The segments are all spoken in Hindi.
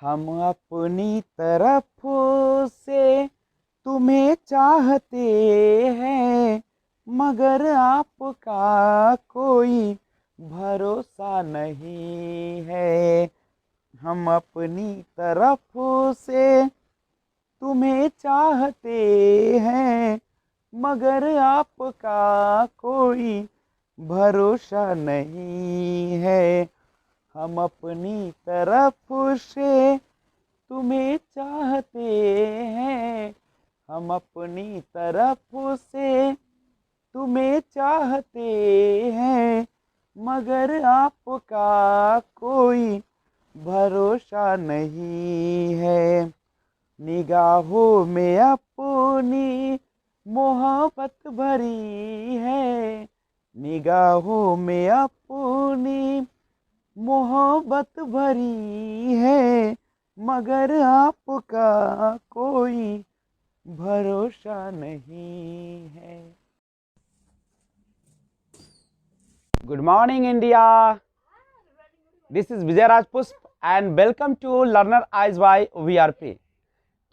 हम अपनी तरफ से तुम्हें चाहते हैं, मगर आपका कोई भरोसा नहीं है। हम अपनी तरफ से तुम्हें चाहते हैं, मगर आपका कोई भरोसा नहीं है। हम अपनी तरफ से तुम्हें चाहते हैं, हम अपनी तरफ से तुम्हें चाहते हैं, मगर आपका कोई भरोसा नहीं है। निगाहों में अपनी मोहब्बत भरी है, निगाहों में अपनी मोहब्बत भरी है, मगर आपका कोई भरोसा नहीं है। Good morning India, this is Vijay Rajpushp and welcome to learner eyes by VRP.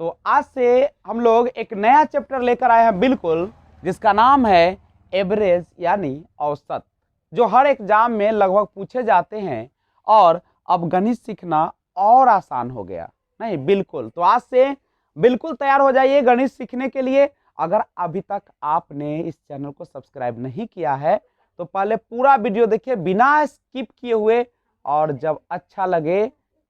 तो आज से हम लोग एक नया चैप्टर लेकर आए हैं बिल्कुल, जिसका नाम है एवरेज यानी औसत, जो हर एग्जाम में लगभग पूछे जाते हैं। और अब गणित सीखना और आसान हो गया, नहीं बिल्कुल। तो आज से बिल्कुल तैयार हो जाइए गणित सीखने के लिए। अगर अभी तक आपने इस चैनल को सब्सक्राइब नहीं किया है तो पहले पूरा वीडियो देखिए बिना स्किप किए हुए, और जब अच्छा लगे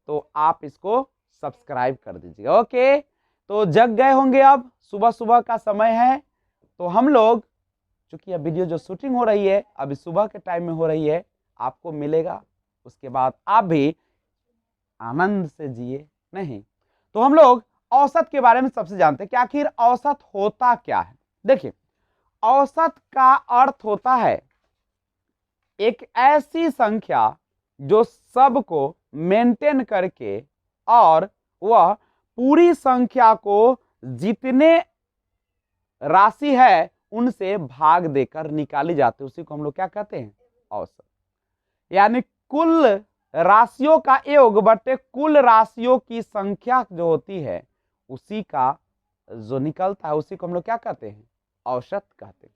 तो आप इसको सब्सक्राइब कर दीजिए। ओके, तो जग गए होंगे, अब सुबह सुबह का समय है। तो हम लोग, चूंकि यह वीडियो जो शूटिंग हो रही है अभी सुबह के टाइम में हो रही है, आपको मिलेगा, उसके बाद आप भी आनंद से जिए। नहीं तो हम लोग औसत के बारे में सबसे जानते हैं कि आखिर औसत होता क्या है। देखिए, औसत का अर्थ होता है एक ऐसी संख्या जो सबको मेंटेन करके और वह पूरी संख्या को जितने राशि है उनसे भाग देकर निकाली जाती है, उसी को हम लोग क्या कहते हैं, औसत। यानी कुल राशियों का योग बटे कुल राशियों की संख्या जो होती है उसी का जो निकलता है उसी को हम लोग क्या कहते हैं, औसत कहते हैं।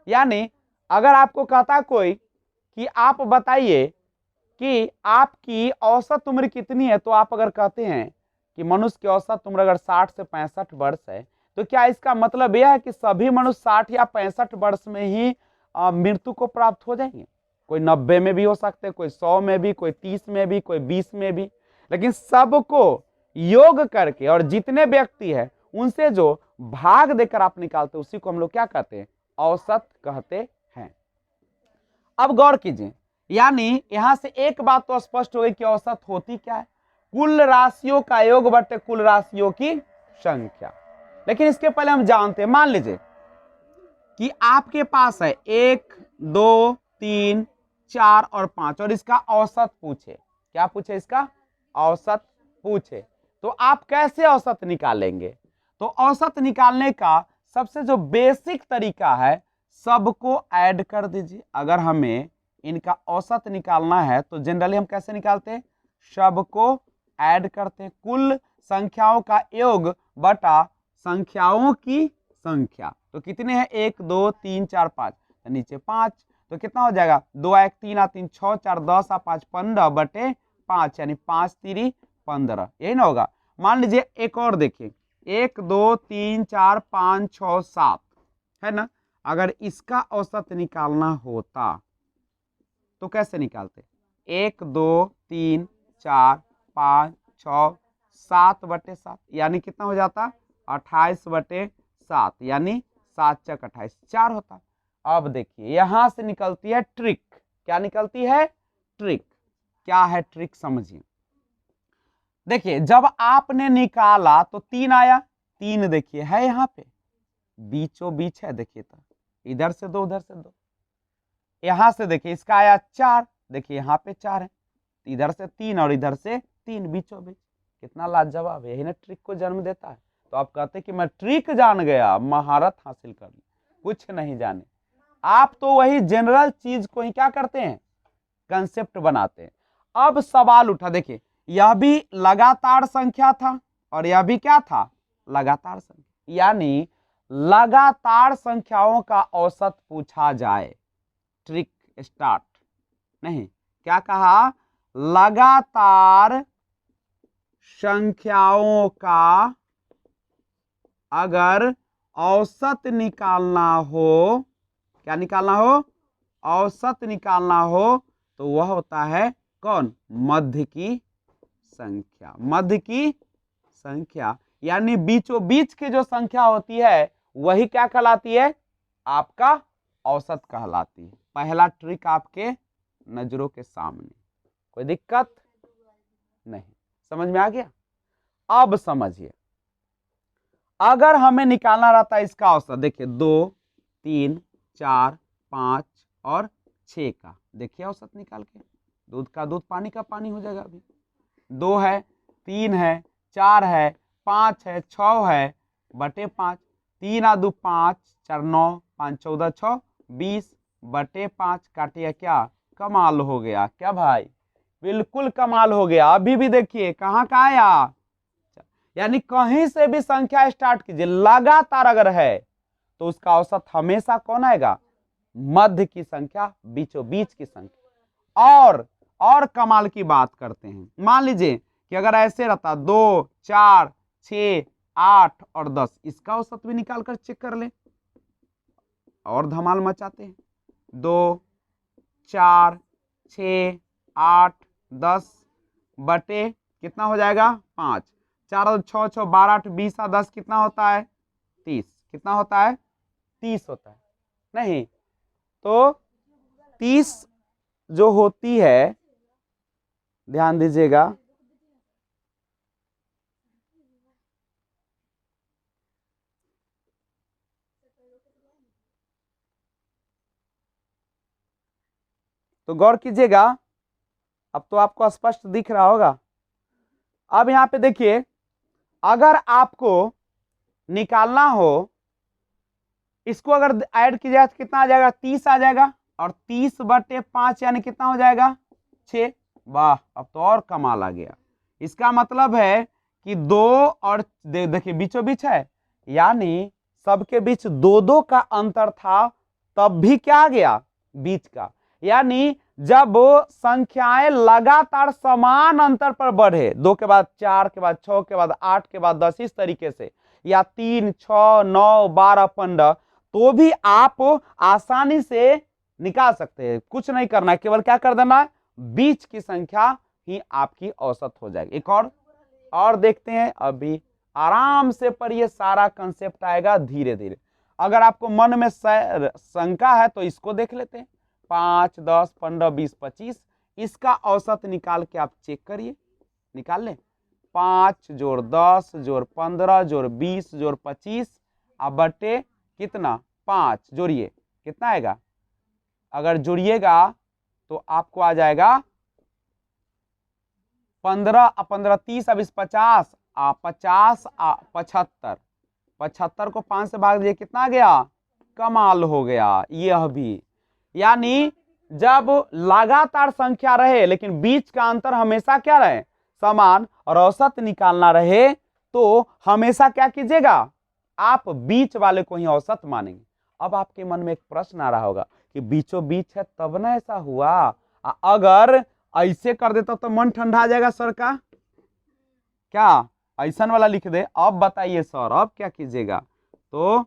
यानी अगर आपको कहता कोई कि आप बताइए कि आपकी औसत उम्र कितनी है, तो आप अगर कहते हैं कि मनुष्य की औसत उम्र अगर 60 से 65 वर्ष है, तो क्या इसका मतलब यह है कि सभी मनुष्य 60 या 65 वर्ष में ही मृत्यु को प्राप्त हो जाएंगे? कोई 90 में भी हो सकते, कोई 100 में भी, कोई 30 में भी, कोई 20 में भी। लेकिन सबको योग करके और जितने व्यक्ति है उनसे जो भाग देकर आप निकालते उसी को हम लोग क्या कहते हैं, औसत कहते हैं। अब गौर कीजिए, यानी यहां से एक बात तो स्पष्ट हो गई कि औसत होती क्या है, कुल राशियों का योग बटे कुल राशियों की संख्या। लेकिन इसके पहले हम जानते हैं, मान लीजिए कि आपके पास है 1 2 3 4 और 5 और इसका औसत पूछे। क्या पूछे? इसका औसत पूछे। तो आप कैसे औसत निकालेंगे? तो औसत निकालने का सबसे जो बेसिक तरीका है, सबको ऐड कर दीजिए। अगर हमें इनका औसत निकालना है तो जनरली हम कैसे निकालते हैं, सबको ऐड करते हैं, कुल संख्याओं का योग बटा संख्याओं की संख्या। तो कितने हैं, 1 2 3 4 5, तो नीचे 5, तो कितना हो जाएगा, 2 1 3 3 6 4 10 5 15 बटे 5, यानी 5 3 15, यही ना होगा। मान लीजिए एक और देखिए, 1 2 3 4 5 6 7 है ना। अगर इसका औसत निकालना होता तो कैसे निकालते, 1 2 3 4 5 6 7 बटे 7, यानी कितना हो जाता, 28 बटे 7, यानी 7 चक 28, 4 होता। अब देखिए यहां से निकलती है ट्रिक। क्या निकलती है? ट्रिक। क्या है ट्रिक, समझिए। देखिए जब आपने निकाला तो 3 आया, 3 देखिए है यहाँ पे बीचों बीच है, देखिए तो इधर से 2 उधर से 2, यहां से देखिए इसका आया 4, देखिए यहाँ पे 4 है, इधर से 3 और इधर से 3, बीचों बीच। कितना लाजवाब है, यही ना ट्रिक को जन्म देता है। तो आप कहते कि मैं ट्रिक जान गया, महारत हासिल कर ली, कुछ नहीं जाने। आप तो वही जनरल चीज को ही क्या करते हैं, कंसेप्ट बनाते हैं। अब सवाल उठा, देखिए यह भी लगातार संख्या था और यह भी क्या था, लगातार संख्या। यानी लगातार संख्याओं का औसत पूछा जाए, ट्रिक स्टार्ट। नहीं, क्या कहा, लगातार संख्याओं का अगर औसत निकालना हो, क्या निकालना हो, औसत निकालना हो, तो वह होता है कौन, मध्य की संख्या। मध्य की संख्या यानी बीचों बीच की जो संख्या होती है वही क्या कहलाती है, आपका औसत कहलाती है। पहला ट्रिक आपके नजरों के सामने, कोई दिक्कत नहीं, समझ में आ गया। अब समझिए, अगर हमें निकालना रहता है इसका औसत, देखिए 2, 3, 4, 5 और 6 का, देखिए औसत निकाल के, दूध का दूध पानी का पानी हो जाएगा। अभी 2 है, 3 है, 4 है, 5 है, 6 है, बटे 5, 3 आ 2 5, 4 9, 5 14 6 20 बटे 5 काटिए, क्या कमाल हो गया, क्या भाई, बिल्कुल कमाल हो गया। अभी भी देखिए कहाँ का आया, यानी कहीं से भी संख्या स्टार्ट कीजिए, लगातार अगर है तो उसका औसत हमेशा कौन आएगा, मध्य की संख्या, बीचों बीच की संख्या। और कमाल की बात करते हैं, मान लीजिए कि अगर ऐसे रहता 2, 4, 6, 8 और 10, इसका औसत भी निकाल कर चेक कर ले, और धमाल मचाते हैं। 2, 4, 6, 8, 10 बटे कितना हो जाएगा, 5, 4 और 6 6 12 8 20 और 10 कितना होता है, 30, कितना होता है, 30 होता है। नहीं तो 30 जो होती है, ध्यान दीजिएगा, तो गौर कीजिएगा, अब तो आपको स्पष्ट दिख रहा होगा। अब यहां पे देखिए, अगर आपको निकालना हो, इसको अगर ऐड कीजिएगा तो कितना आ जाएगा, 30 आ जाएगा, और 30 बटे 5 यानी कितना हो जाएगा, 6। वाह, अब तो और कमाल आ गया। इसका मतलब है कि 2 और देखिए बीचों बीच है, यानी सबके बीच 2 का अंतर था, तब भी क्या आ गया, बीच का। यानी जब संख्याएं लगातार समान अंतर पर बढ़े, 2 के बाद 4 के बाद 6 के बाद 8 के बाद 10, इस तरीके से, या 3, 6, 9, 12, 15, तो भी आप आसानी से निकाल सकते हैं। कुछ नहीं करना है, केवल क्या कर देना है, बीच की संख्या ही आपकी औसत हो जाएगी। एक और देखते हैं, अभी आराम से पढ़िए, सारा कंसेप्ट आएगा धीरे धीरे। अगर आपको मन में शंका है तो इसको देख लेते हैं, 5, 10, 15, 20, 25, इसका औसत निकाल के आप चेक करिए, निकाल लें। 5 जोड़ 10 जोड़ 15 जोड़ 20 जोड़ 25 अब बटे कितना, 5, जोड़िए कितना आएगा, अगर जोड़िएगा तो आपको आ जाएगा 15 15 30 अब 50 50 75, 75 को 5 से भाग दिए, कितना आ गया, कमाल हो गया यह भी। यानी जब लगातार संख्या रहे लेकिन बीच का अंतर हमेशा क्या रहे, समान, और औसत निकालना रहे, तो हमेशा क्या कीजिएगा, आप बीच वाले को ही औसत मानेंगे। अब आपके मन में एक प्रश्न आ रहा होगा कि बीचों बीच है तब ना ऐसा हुआ, अगर ऐसे कर देता तो मन ठंडा आ जाएगा सर का, क्या ऐसा वाला लिख दे। अब बताइए सर अब क्या कीजिएगा, तो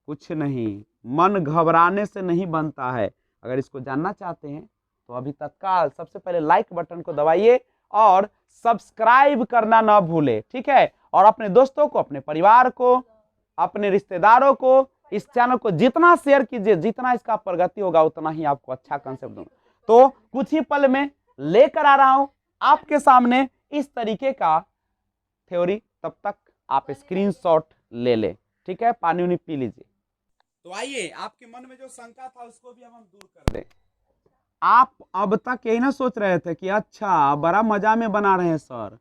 कुछ नहीं, मन घबराने से नहीं बनता है। अगर इसको जानना चाहते हैं तो अभी तत्काल सबसे पहले लाइक बटन को दबाइए और सब्सक्राइब करना ना भूले, ठीक है। और अपने दोस्तों को, अपने परिवार को, अपने रिश्तेदारों को इस चैनल को जितना शेयर कीजिए, जितना इसका प्रगति होगा उतना ही आपको अच्छा कंसेप्ट दूंगा। तो कुछ ही पल में लेकर आ रहा हूं आपके सामने इस तरीके का थ्योरी, तब तक आप स्क्रीनशॉट ले ले, ठीक है, पानी उनी पी लीजिए। तो आइए, आपके मन में जो शंका था उसको भी हम दूर कर दें। आप अब तक यही ना सोच रहे थे कि अच्छा बड़ा मजा में बना रहे हैं सर,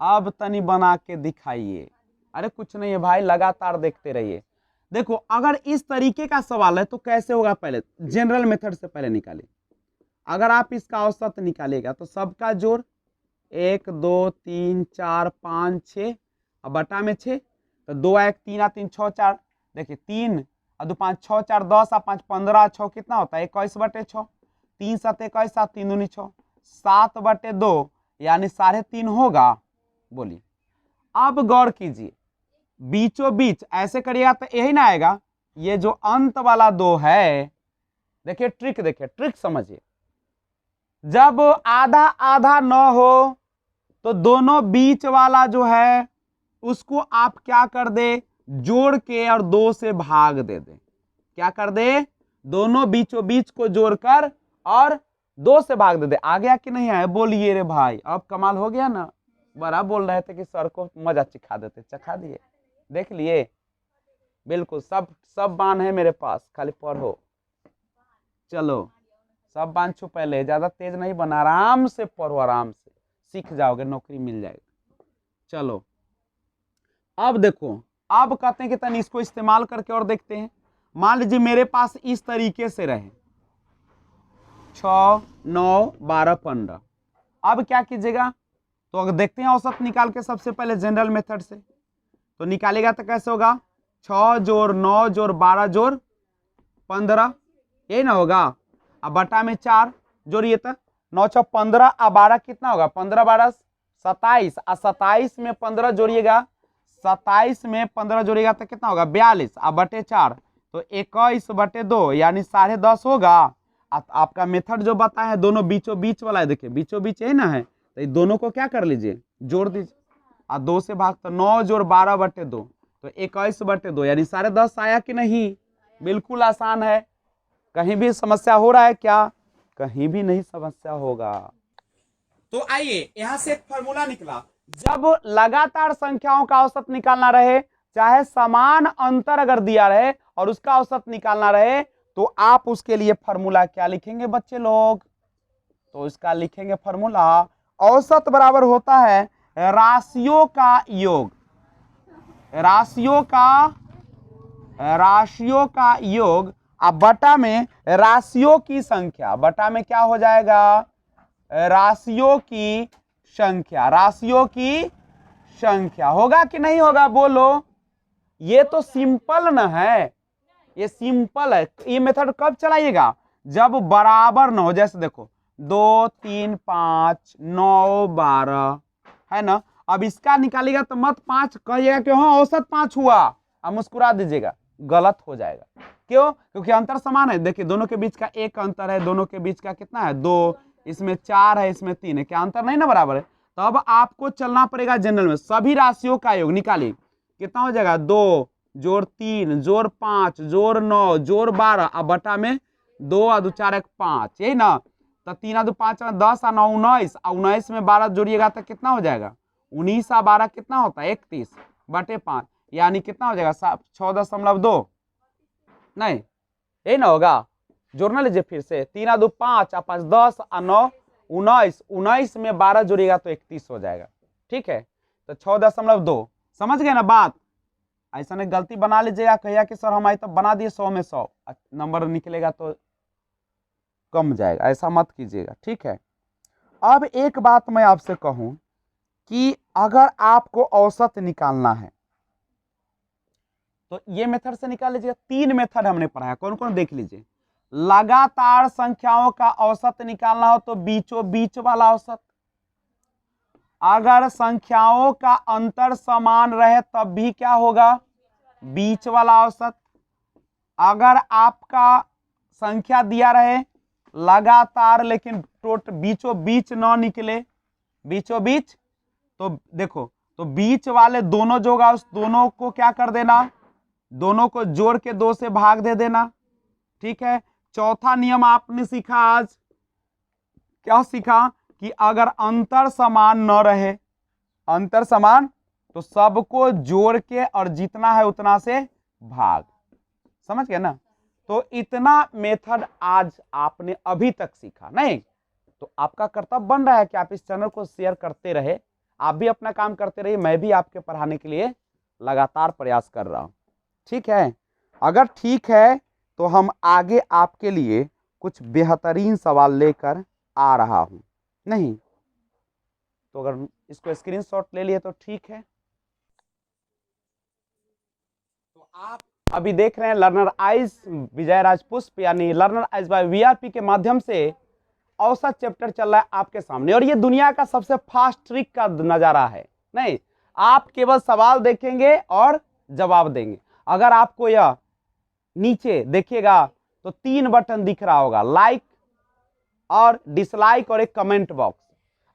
अब तनी बना के दिखाइए। अरे कुछ नहीं है भाई, लगातार देखते रहिए। देखो, अगर इस तरीके का सवाल है तो कैसे होगा, पहले जनरल मेथड से पहले निकालिए। अगर आप इसका औसत निकालिएगा तो सबका जोड़ 1 2 3 4 5 6 और बटा में 6, तो 2 1 3 आ 3 6 4, देखिए 3 और 2 5 6 4 10 और 5 15 6 कितना होता है 21/6, 3 7 21 7 3 दूनी 6, 7/2 यानी 3.5 होगा। बोलिए अब गौर कीजिए, बीचों बीच ऐसे करिएगा तो यही ना आएगा, ये जो अंत वाला 2 है, देखिए ट्रिक, देखिए ट्रिक समझिए, जब आधा आधा न हो तो दोनों बीच वाला जो है उसको आप क्या कर दे, जोड़ के और 2 से भाग दे दे। क्या कर दे, दोनों बीचों बीच को जोड़कर और 2 से भाग दे दे। आ गया कि नहीं आया, बोलिए रे भाई, अब कमाल हो गया ना। बड़ा बोल रहे थे कि सर को मजा चिखा देते, चखा दिए, देख लिए, बिल्कुल सब सब बान है मेरे पास, खाली पढ़ो। चलो सब बांध छो, पहले ज्यादा तेज नहीं बना, आराम से पढ़ो, आराम से सीख जाओगे, नौकरी मिल जाएगी। चलो अब देखो, अब कहते हैं कि तन इसको इस्तेमाल करके और देखते हैं। मान लीजिए मेरे पास इस तरीके से रहे 6 9 12 15, अब क्या कीजिएगा, तो अगर देखते हैं औसत निकाल के, सबसे पहले जनरल मेथड से तो निकालेगा तो कैसे होगा, 6 जोड़ 9 जोड़ 12 जोड़ 15, यही ना होगा। अब बटा में 4 जोड़िए तो 9 6 15 और 12 कितना होगा, 15 12 27, और 27 में 15 जोड़िएगा, 27 में 15 जोड़िएगा तो कितना होगा 42, और बटे 4 तो 21/2 यानी 10.5 होगा। आपका मेथड जो बताया है दोनों बीचों बीच वाला है, देखिए बीचों बीच है ना है, तो ये दोनों को क्या कर लीजिए, जोड़ दीजिए, और 2 से भाग तो 9 जोड़ 12/2 तो 21/2 यानी 10.5 आया कि नहीं। बिल्कुल आसान है, कहीं भी समस्या हो रहा है क्या, कहीं भी नहीं समस्या होगा। तो आइए यहां से एक फॉर्मूला निकला, जब लगातार संख्याओं का औसत निकालना रहे, चाहे समान अंतर अगर दिया रहे और उसका औसत निकालना रहे, तो आप उसके लिए फॉर्मूला क्या लिखेंगे बच्चे लोग, तो इसका लिखेंगे फॉर्मूला, औसत बराबर होता है राशियों का योग, राशियों का योग, अब बटा में राशियों की संख्या, बटा में क्या हो जाएगा, राशियों की संख्या, राशियों की संख्या होगा कि नहीं होगा, बोलो। ये तो सिंपल न है, ये सिंपल है। ये मेथड कब चलाइएगा, जब बराबर न हो, जैसे देखो 2 3 5 9 12 है ना। अब इसका निकालिएगा तो मत 5 कहिएगा कि हाँ औसत 5 हुआ, अब मुस्कुरा दीजिएगा, गलत हो जाएगा। क्यों, क्योंकि अंतर समान है, देखिए दोनों के बीच का एक अंतर है, दोनों के बीच का कितना है 2, इसमें 4 है, इसमें 3 है, क्या अंतर नहीं ना बराबर है। तो अब आपको चलना पड़ेगा जनरल में, सभी राशियों का योग निकालिए, कितना हो जाएगा 2 जोड़ 3 जोड़ 5 जोड़ 9 जोड़ 12, अब बटा में 2 और 2 4 1 5, यही ना। तो 3 और 2 5 10 और 9 19, और 19 में 12 जोड़िएगा तो कितना हो जाएगा 19 और 12 कितना होता है 31/5, यानी कितना हो जाएगा 6.2, नहीं यही ना होगा। जोड़ना लीजिए फिर से, 3 और 2 5 और 5 10 और 9 19, 19 में 12 जोड़िएगा तो 31 हो जाएगा, ठीक है। तो 6.2, समझ गए ना बात। ऐसा नहीं गलती बना लीजिएगा, कहिए कि सर हमारी तो बना दिए 100 में 100, नंबर निकलेगा तो कम जाएगा, ऐसा मत कीजिएगा, ठीक है। अब एक बात मैं आपसे कहूं कि अगर आपको औसत निकालना है तो ये मेथड से निकाल लीजिए। 3 मेथड हमने पढ़ा है, कौन कौन देख लीजिए। लगातार संख्याओं का औसत निकालना हो तो बीचों बीच वाला औसत, अगर संख्याओं का अंतर समान रहे तब भी क्या होगा, बीच वाला औसत। अगर आपका संख्या दिया रहे लगातार लेकिन बीचों बीच न निकले, बीचों बीच, तो देखो तो बीच वाले दोनों जो होगा उस दोनों को क्या कर देना, दोनों को जोड़ के 2 से भाग दे देना, ठीक है। चौथा नियम आपने सीखा आज, क्या सीखा कि अगर अंतर समान न रहे, अंतर समान, तो सबको जोड़ के और जितना है उतना से भाग, समझ गए ना। तो इतना मेथड आज आपने अभी तक सीखा नहीं, तो आपका कर्तव्य बन रहा है कि आप इस चैनल को शेयर करते रहे, आप भी अपना काम करते रहिए, मैं भी आपके पढ़ाने के लिए लगातार प्रयास कर रहा हूं, ठीक है। अगर ठीक है तो हम आगे आपके लिए कुछ बेहतरीन सवाल लेकर आ रहा हूं, नहीं तो अगर इसको स्क्रीनशॉट ले लिए तो ठीक है। तो आप अभी देख रहे हैं लर्नर आइज विजय राज पुष्प यानी लर्नर आइज बाय वीआरपी के माध्यम से औसत चैप्टर चल रहा है आपके सामने, और ये दुनिया का सबसे फास्ट ट्रिक का नजारा है। नहीं, आप केवल सवाल देखेंगे और जवाब देंगे। अगर आपको यह नीचे देखिएगा तो 3 बटन दिख रहा होगा, लाइक और डिसलाइक और एक कमेंट बॉक्स।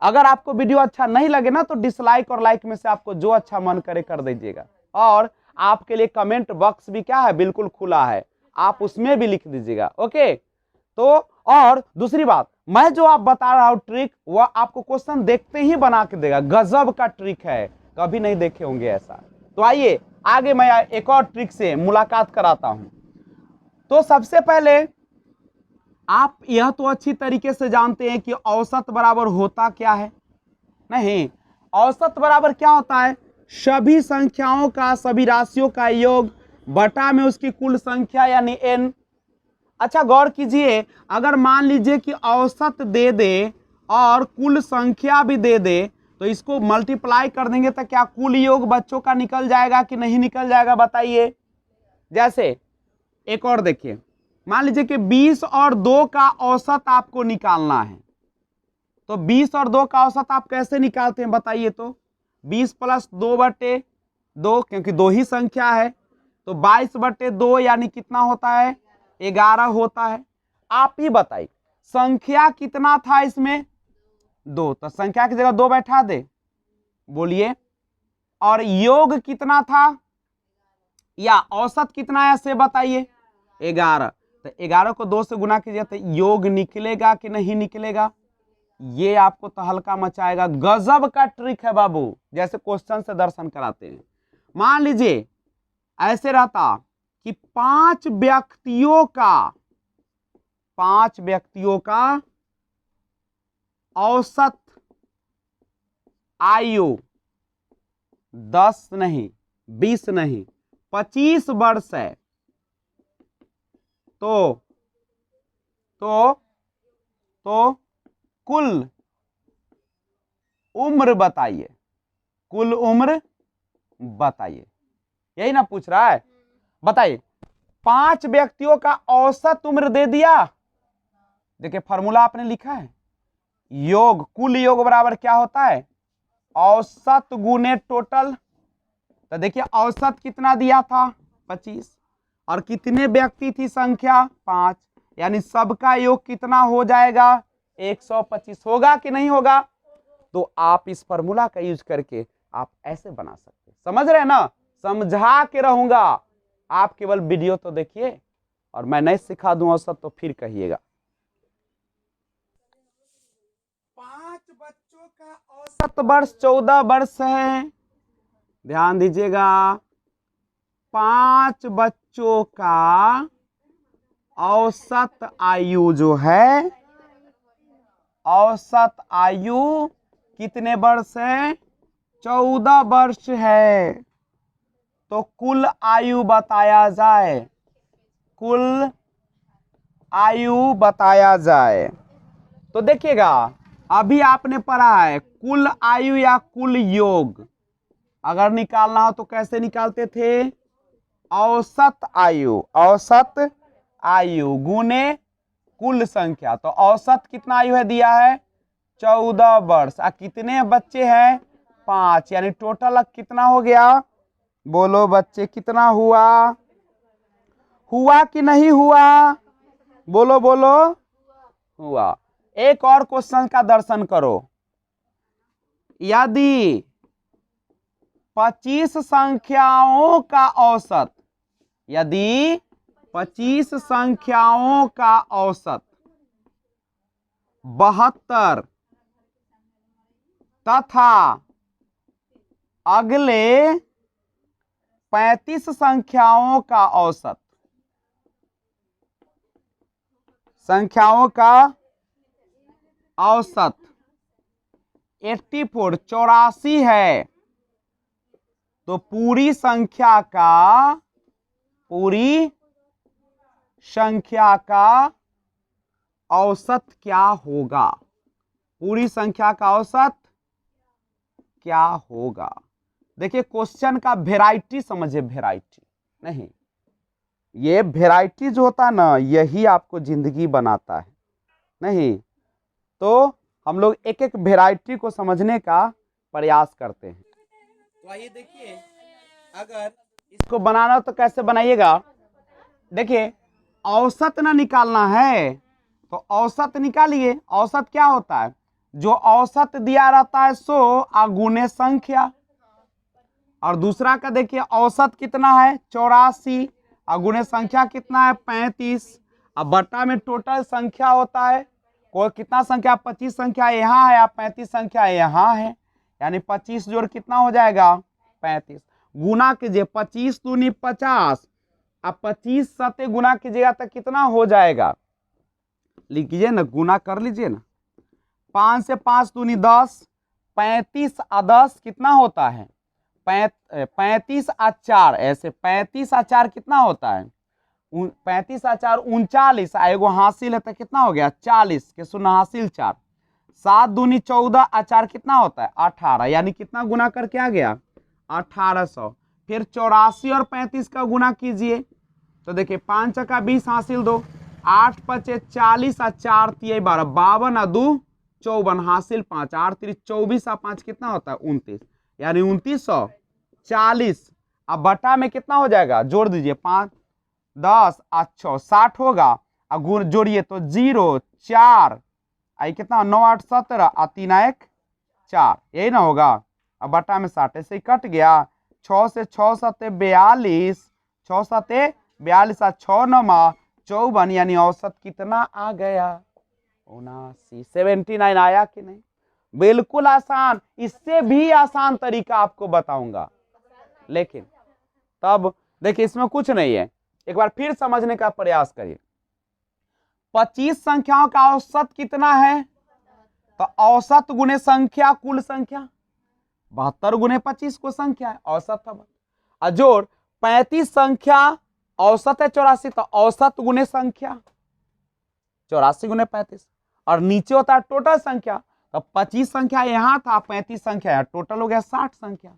अगर आपको वीडियो अच्छा नहीं लगे ना तो डिसलाइक और लाइक में से आपको जो अच्छा मन करे कर दीजिएगा। और आपके लिए कमेंट बॉक्स भी क्या है, बिल्कुल खुला है, आप उसमें भी लिख दीजिएगा। ओके, तो और दूसरी बात, मैं जो आप बता रहा हूं ट्रिक, वह आपको क्वेश्चन देखते ही बना के देगा। गजब का ट्रिक है, कभी नहीं देखे होंगे ऐसा। तो आइए आगे मैं एक और ट्रिक से मुलाकात कराता हूं। तो सबसे पहले आप यह तो अच्छी तरीके से जानते हैं कि औसत बराबर होता क्या है। नहीं, औसत बराबर क्या होता है, सभी संख्याओं का, सभी राशियों का योग बटा में उसकी कुल संख्या यानी n। अच्छा गौर कीजिए, अगर मान लीजिए कि औसत दे दे और कुल संख्या भी दे दे तो इसको मल्टीप्लाई कर देंगे तो क्या कुल योग बच्चों का निकल जाएगा कि नहीं निकल जाएगा, बताइए। जैसे एक और देखिए, मान लीजिए कि 20 और 2 का औसत आपको निकालना है, तो 20 और 2 का औसत आप कैसे निकालते हैं बताइए। तो 20 प्लस 2/2, क्योंकि 2 ही संख्या है, तो 22/2 यानी कितना होता है, 11 होता है। आप ही बताइए संख्या कितना था इसमें, 2, तो संख्या की जगह 2 बैठा दे, बोलिए। और योग कितना था या औसत कितना है से बताइए, 11। तो 11 को 2 से गुना कीजिए तो योग निकलेगा कि नहीं निकलेगा, ये आपको तो हल्का मचाएगा। गजब का ट्रिक है बाबू, जैसे क्वेश्चन से दर्शन कराते हैं। मान लीजिए ऐसे रहता कि 5 व्यक्तियों का औसत आयु 10 नहीं, 20 नहीं, 25 वर्ष है, तो कुल उम्र बताइए, कुल उम्र बताइए, यही ना पूछ रहा है। बताइए 5 व्यक्तियों का औसत उम्र दे दिया, देखिए फॉर्मूला आपने लिखा है, योग कुल योग बराबर क्या होता है, औसत गुने टोटल। तो देखिए औसत कितना दिया था, 25, और कितने व्यक्ति थी संख्या, 5, यानी सबका योग कितना हो जाएगा, 125 होगा कि नहीं होगा। तो आप इस फॉर्मूला का यूज करके आप ऐसे बना सकते हैं, समझ रहे हैं ना, समझा के रहूंगा, आप केवल वीडियो तो देखिए, और मैं नहीं सिखा दूं औसत तो फिर कहिएगा। 5 बच्चों का औसत वर्ष 14 वर्ष है, ध्यान दीजिएगा। 5 बच्चों का औसत आयु जो है, औसत आयु कितने वर्ष है, 14 वर्ष है। तो कुल आयु बताया जाए, कुल आयु बताया जाए। तो देखिएगा अभी आपने पढ़ा है कुल आयु या कुल योग अगर निकालना हो तो कैसे निकालते थे, औसत आयु गुने कुल संख्या। तो औसत कितना आयु है दिया है, 14 वर्ष, और कितने बच्चे हैं, 5, यानी टोटल कितना हो गया, बोलो बच्चे कितना हुआ, हुआ कि नहीं हुआ, बोलो बोलो, हुआ। एक और क्वेश्चन का दर्शन करो, यदि 25 संख्याओं का औसत, यदि 25 संख्याओं का औसत 72 तथा अगले 35 संख्याओं का औसत, संख्याओं का औसत 84 84 है, तो पूरी संख्या का औसत क्या होगा, पूरी संख्या का औसत क्या होगा। देखिए क्वेश्चन का वेराइटी समझिए, वेराइटी नहीं, ये वेराइटी जो होता है ना यही आपको जिंदगी बनाता है। नहीं तो हम लोग एक एक वेराइटी को समझने का प्रयास करते हैं। तो आइए देखिए, अगर इसको बनाना हो तो कैसे बनाइएगा। देखिए औसत ना निकालना है तो औसत निकालिए। औसत क्या होता है, जो औसत दिया रहता है 100 और गुणे संख्या। और दूसरा का देखिए औसत कितना है 84 और गुणे संख्या कितना है 35। अब बट्टा में टोटल संख्या होता है, कोई कितना संख्या 25 संख्या यहाँ है या 35 संख्या यहाँ है, यानी 25 जोड़ कितना हो जाएगा 35। गुना कीजिए 25 दूनी 50, अब 25 सते गुना कीजिएगा तो कितना हो जाएगा, लिखिए ना, गुना कर लीजिए ना। 5 से 5 दूनी 10, 35 और 10 कितना होता है 35 और 4, ऐसे 35 और 4 कितना होता है 35 और 4 39, एगो हासिल है तो कितना हो गया 40 के शून्य हासिल 4। 7 दूनी 14 और 4 कितना होता है 18, यानी कितना गुना करके आ गया 1800। फिर 84 और 35 का गुना कीजिए तो देखिए 5 का 20 हासिल 2, 8 पचे 40 और 4 तिये 12, 52 और 2 54 हासिल 5, 8 3 24 और 5 कितना होता है 29, यानी 2940। अब बटा में कितना हो जाएगा, जोड़ दीजिए 5 10 अच्छा 60 होगा, और गुण जोड़िए तो 0 4 आई कितना 9 8 17 और 3 1 4, यही ना होगा। अब बटा में 60, ऐसे ही कट गया। 6 से 6 सते 42, 6 सते 42 और 6 नमा 54, यानी औसत कितना आ गया 79। 79 आया कि नहीं, बिल्कुल आसान। इससे भी आसान तरीका आपको बताऊंगा, लेकिन तब देखिए इसमें कुछ नहीं है, एक बार फिर समझने का प्रयास करिए। 25 संख्याओं का औसत कितना है, तो औसत गुणे संख्या कुल संख्या, 72 गुणे 25 को संख्या है, औसत था। अजोड़ 35 संख्या औसत है 84, तो औसत गुणे संख्या 84 गुणे 35, और नीचे होता है टोटल संख्या, तो 25 संख्या यहां था 35 संख्या यहाँ, टोटल हो गया 60 संख्या।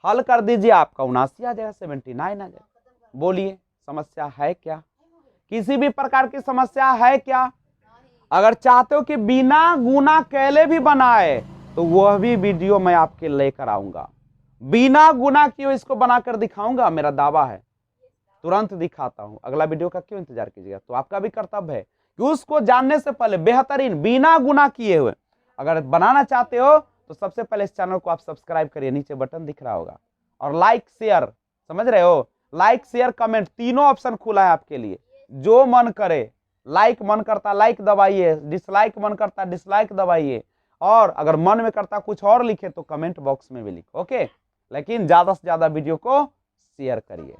हल कर दीजिए, आपका 79 आ जाएगा, 79 आ जाएगा। बोलिए समस्या है क्या, किसी भी प्रकार की समस्या है क्या। अगर चाहते हो कि बिना गुना कैले भी बनाए तो वह भी वीडियो मैं आपके लेकर आऊंगा, बिना गुना किए इसको बनाकर दिखाऊंगा, मेरा दावा है, तुरंत दिखाता हूं। अगला वीडियो का क्यों इंतजार कीजिएगा, तो आपका भी कर्तव्य है कि उसको जानने से पहले बेहतरीन बिना गुना किए हुए अगर बनाना चाहते हो तो सबसे पहले इस चैनल को आप सब्सक्राइब करिए, नीचे बटन दिख रहा होगा, और लाइक शेयर, समझ रहे हो, लाइक शेयर कमेंट तीनों ऑप्शन खुला है आपके लिए, जो मन करे। लाइक मन करता लाइक दबाइए, डिसलाइक मन करता डिसलाइक दबाइए, और अगर मन में करता कुछ और लिखे तो कमेंट बॉक्स में भी लिखो, ओके। लेकिन ज्यादा से ज्यादा वीडियो को शेयर करिए।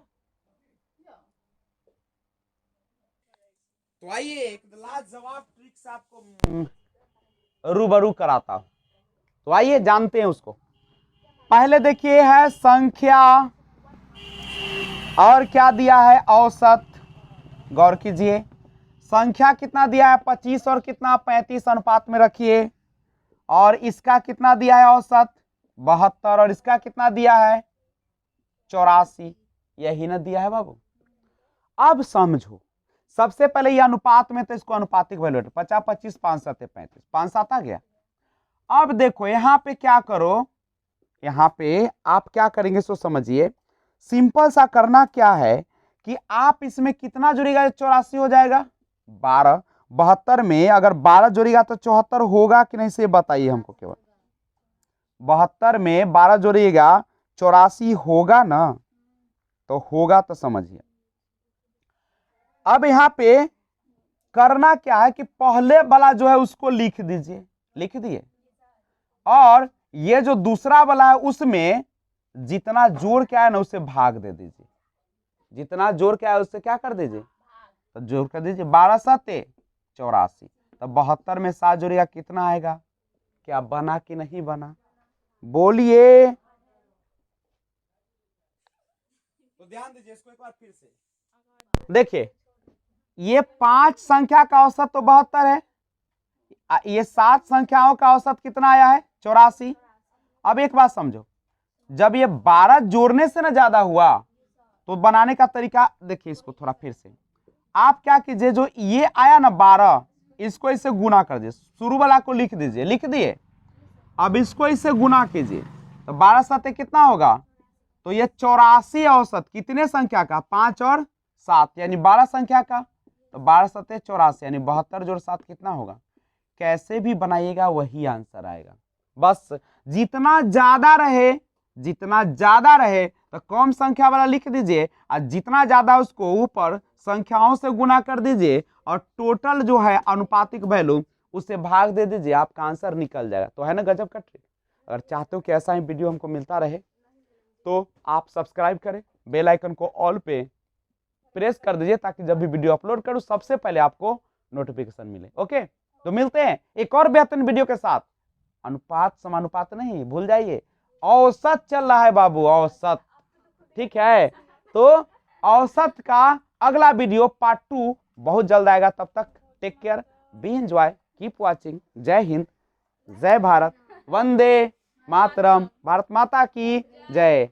तो आइए एक लाजवाब ट्रिक से आपको रूबरू कराता हूं, तो आइए जानते हैं उसको। पहले देखिए है संख्या और क्या दिया है औसत, गौर कीजिए। संख्या कितना दिया है 25 और कितना 35 अनुपात में रखिए, और इसका कितना दिया है औसत 72, और इसका कितना दिया है 84, यही ना दिया है बाबू। अब समझो, सबसे पहले ये अनुपात में तो इसको अनुपातिक वैल्यू 50 25 5 7 35, 5 7 आ गया। अब देखो यहाँ पे क्या करो, यहाँ पे आप क्या करेंगे सो समझिए, सिंपल सा करना क्या है कि आप इसमें कितना जुड़ेगा 84 हो जाएगा 12, 72 में अगर 12 जोड़ेगा तो 74 होगा कि नहीं से बताइए हमको, केवल 72 में 12 जोड़िएगा 84 होगा ना, तो होगा तो समझिए। अब यहाँ पे करना क्या है कि पहले वाला जो है उसको लिख दीजिए, लिख दिए, और ये जो दूसरा वाला है उसमें जितना जोड़ क्या है ना उससे भाग दे दीजिए, जितना जोड़ क्या है उससे क्या कर दीजिए, तो जोड़ कर दीजिए 12 7 84, तो 72 में 7 जोड़िएगा कितना आएगा, क्या बना कि नहीं बना, बोलिए। तो ध्यान दीजिए इसको एक बार फिर से देखिए, ये 5 संख्या का औसत तो 72 है, ये 7 संख्याओं का औसत कितना आया है 84, अब एक बात समझो, जब ये 12 जोड़ने से ना ज्यादा हुआ तो बनाने का तरीका देखिए, इसको थोड़ा फिर से आप क्या कीजिए, जो ये आया ना 12, इसको इससे गुना कर दीजिए, शुरू वाला को लिख दीजिए, लिख दिए, अब इसको इससे गुना कीजिए, तो 12 सत्ते कितना होगा, तो ये 84 औसत कितने संख्या का, 5 और 7 यानी 12 संख्या का, तो 12 सत्ते 84 यानी 72 जोड़ 7 कितना होगा। कैसे भी बनाइएगा वही आंसर आएगा, बस जितना ज्यादा रहे, जितना ज्यादा रहे तो कम संख्या वाला लिख दीजिए, और जितना ज्यादा उसको ऊपर संख्याओं से गुना कर दीजिए, और टोटल जो है अनुपातिक वैल्यू उसे भाग दे दीजिए, आपका आंसर निकल जाएगा। तो है ना गजब का ट्रिक। अगर चाहते हो कि ऐसा ही वीडियो हमको मिलता रहे तो आप सब्सक्राइब करें, बेल आइकन को ऑल पे प्रेस कर दीजिए, ताकि जब भी वीडियो अपलोड करूं सबसे पहले आपको नोटिफिकेशन मिले। ओके, तो मिलते हैं एक और बेहतरीन वीडियो के साथ। अनुपात समानुपात नहीं भूल जाइए, औसत चल रहा है बाबू, औसत, ठीक है। तो औसत का अगला वीडियो पार्ट 2 बहुत जल्द आएगा। तब तक take care, be enjoy, keep watching. जय हिंद, जय भारत, वंदे मातरम, भारत माता की जय।